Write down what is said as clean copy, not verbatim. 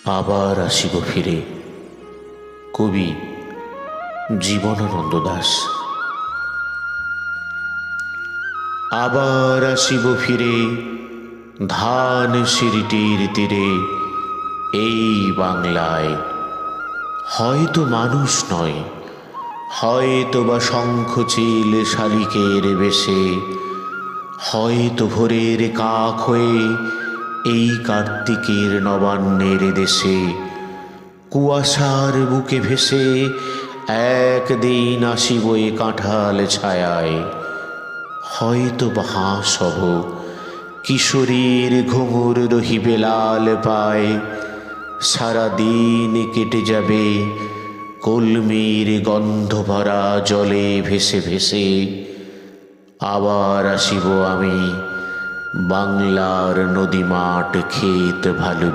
আবার আসিব ফিরে। কবি জীবনানন্দ দাশ। আবার আসিব ফিরে ধান সিঁড়িটির তীরে, এই বাংলায়। হয়তো মানুষ নয়, হয়তো বা শঙ্খচিল শালিকের বেশে, হয়তো ভোরের কাক হয়ে এই কার্তিকের নবান্নের দেশে কুয়াশার বুকে ভেসে একদিন আসিব এ কাঁঠাল ছায়ায়। হয়তো বা হাঁস হব, কিশোরীর ঘুঙুর রহিবে লাল পায়, সারাদিন কেটে যাবে কলমির গন্ধ ভরা জলে ভেসে ভেসে। আবার আসিব আমি বাংলার নদী মাঠ ক্ষেত ভালো